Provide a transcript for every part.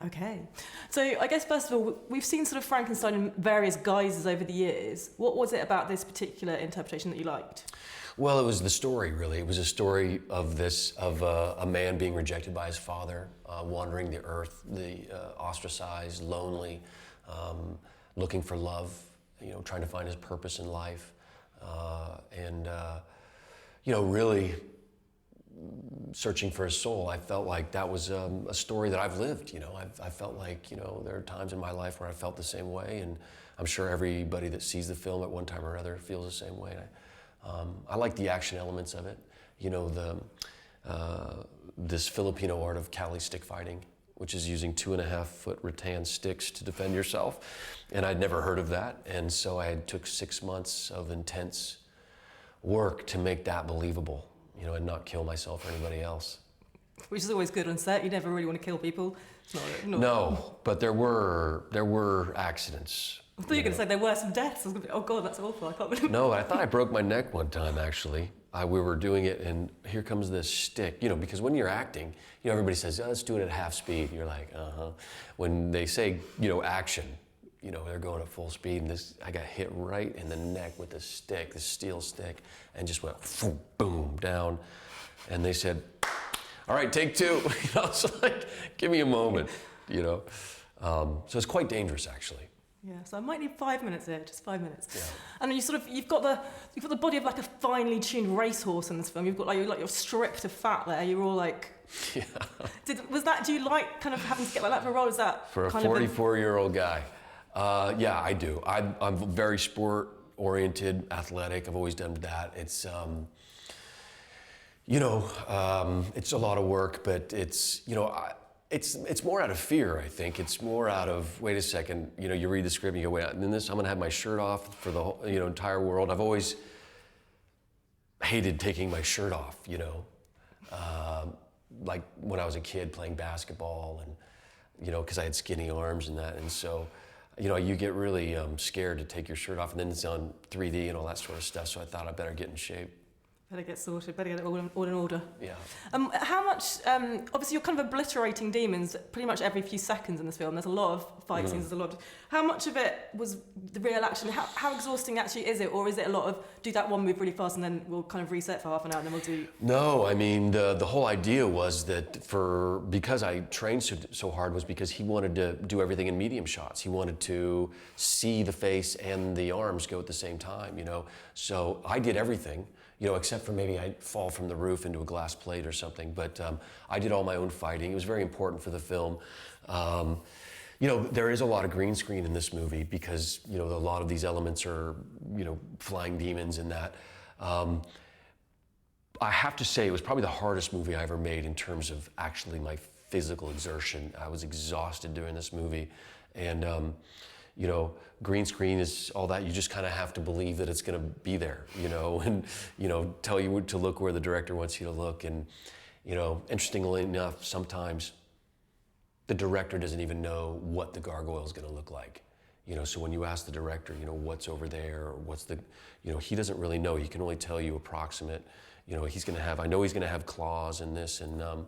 Okay. So I guess first of all, we've seen sort of Frankenstein in various guises over the years. What was it about this particular interpretation that you liked? Well, it was the story, really. It was a story of a man being rejected by his father, wandering the earth, ostracized, lonely, looking for love, trying to find his purpose in life, and really searching for his soul. I felt like that was a story that I've lived. I felt like there are times in my life where I felt the same way, and I'm sure everybody that sees the film at one time or other feels the same way. I like the action elements of it. This Filipino art of Cali stick fighting, which is using 2.5-foot rattan sticks to defend yourself. And I'd never heard of that. And so I took 6 months of intense work to make that believable, and not kill myself or anybody else. Which is always good on set. You never really want to kill people. It's not No, but there were accidents. I thought you were going to say there were some deaths. I was going to be, oh God, that's awful. I can't believe. No, I thought I broke my neck one time, actually. We were doing it, and here comes this stick. Because when you're acting, everybody says, "Oh, let's do it at half speed." You're like, uh-huh. When they say, action, they're going at full speed, and I got hit right in the neck with this stick, this steel stick, and just went boom, down. And they said, "All right, take two." So like, give me a moment, So it's quite dangerous, actually. Yeah, so I might need 5 minutes here, just 5 minutes. Yeah. And you've got the body of like a finely tuned racehorse in this film. You've got you're stripped of fat there. You're all like. Yeah. Do you like kind of having to get like that for a role? Is that for a kind 44-year-old guy? Yeah, I do. I'm very sport oriented, athletic. I've always done that. It's it's a lot of work, but it's more out of fear, I think. It's more out of, wait a second, you read the script and you go, wait, and then I'm gonna have my shirt off for the whole, entire world. I've always hated taking my shirt off, like when I was a kid playing basketball and, because I had skinny arms and that. And so, you get really scared to take your shirt off, and then it's on 3D and all that sort of stuff. So I thought I better get in shape. Better get sorted, better get it all in order. Yeah. How much, obviously you're kind of obliterating demons pretty much every few seconds in this film. There's a lot of fight scenes, how much of it was the real action? How exhausting actually is it? Or is it a lot of, do that one move really fast and then we'll kind of reset for half an hour and then we'll do... No, I mean, the whole idea was that because I trained so hard was because he wanted to do everything in medium shots. He wanted to see the face and the arms go at the same time, So I did everything. Except for maybe I'd fall from the roof into a glass plate or something. But I did all my own fighting. It was very important for the film. There is a lot of green screen in this movie because, a lot of these elements are, flying demons and that. I have to say it was probably the hardest movie I ever made in terms of actually my physical exertion. I was exhausted doing this movie. And, green screen is all that. You just kind of have to believe that it's going to be there, and, tell you to look where the director wants you to look. And, interestingly enough, sometimes the director doesn't even know what the gargoyle is going to look like. So when you ask the director, what's over there, or what's the, he doesn't really know. He can only tell you approximate, I know he's going to have claws in this. And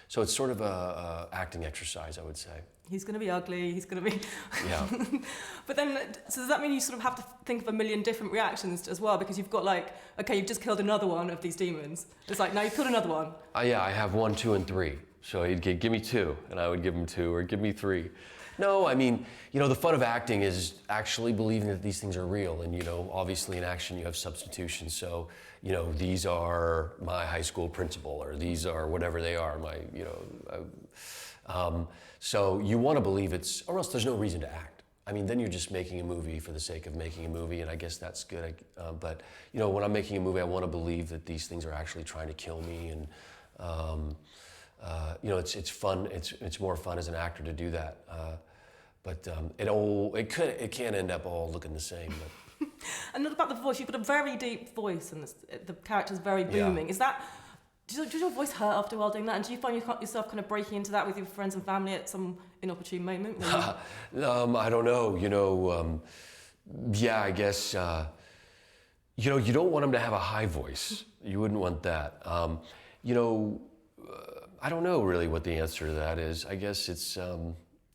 so it's sort of a acting exercise, I would say. He's going to be ugly, he's going to be... Yeah. But then, so does that mean you sort of have to think of a million different reactions as well? Because you've got okay, you've just killed another one of these demons. It's like, now you've killed another one. Yeah, I have 1, 2, and 3. So he'd give me 2, and I would give him 2, or give me 3. No, I mean, the fun of acting is actually believing that these things are real. And, obviously in action you have substitution. So, these are my high school principal, or these are whatever they are, so you want to believe or else there's no reason to act. I mean, then you're just making a movie for the sake of making a movie, and I guess that's good. But, when I'm making a movie, I want to believe that these things are actually trying to kill me. And, it's fun. It's more fun as an actor to do that. But it can end up all looking the same. But. And about the voice, you've got a very deep voice, and the character's very booming. Yeah. Does your voice hurt after a while doing that? And do you find yourself kind of breaking into that with your friends and family at some inopportune moment? I don't know. Yeah, I guess. You don't want them to have a high voice. You wouldn't want that. I don't know really what the answer to that is. I guess it's.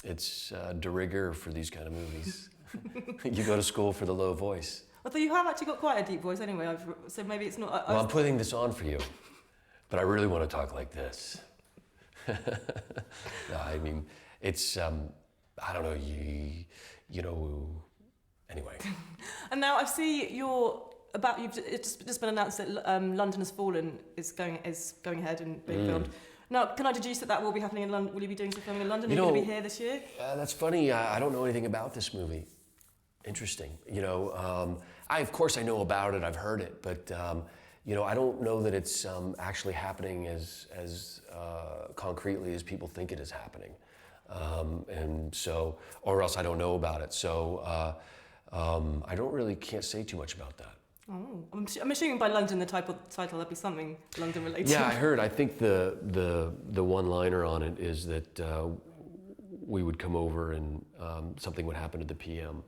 It's de rigueur for these kind of movies. You go to school for the low voice. Although you have actually got quite a deep voice anyway, so maybe it's not... Well, I'm putting this on for you, but I really want to talk like this. No, I mean, it's, I don't know, you know, anyway. And now I see it's just been announced that London Has Fallen is going ahead and being filmed. Now, can I deduce that will be happening in London? Will you be doing some filming in London? Are you going to be here this year? That's funny. I don't know anything about this movie. Interesting. You know, of course I know about it. I've heard it, but you know, I don't know that it's actually happening as concretely as people think it is happening. And so, or else I don't know about it. So I can't say too much about that. Oh, I'm assuming by London the title there'll be something London related. Yeah, I heard. I think the one-liner on it is that we would come over and something would happen at the PM,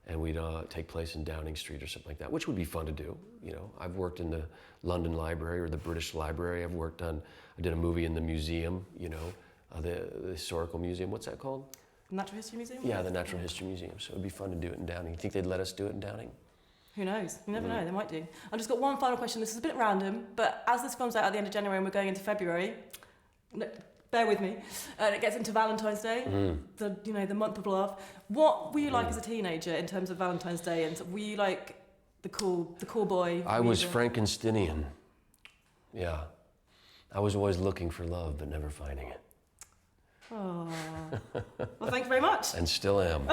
and we'd take place in Downing Street or something like that, which would be fun to do. You know, I've worked in the London Library or the British Library. I did a movie in the museum. You know, the historical museum. What's that called? Natural History Museum. Yeah, the Natural History Museum. So it'd be fun to do it in Downing. You think they'd let us do it in Downing? Who knows? You never know, they might do. I've just got one final question. This is a bit random, but as this film's out at the end of January and we're going into February, bear with me, and it gets into Valentine's Day, the month of love. What were you like as a teenager in terms of Valentine's Day? And were you like the cool boy? I was Frankensteinian. Yeah. I was always looking for love, but never finding it. Oh. Well, thank you very much. And still am.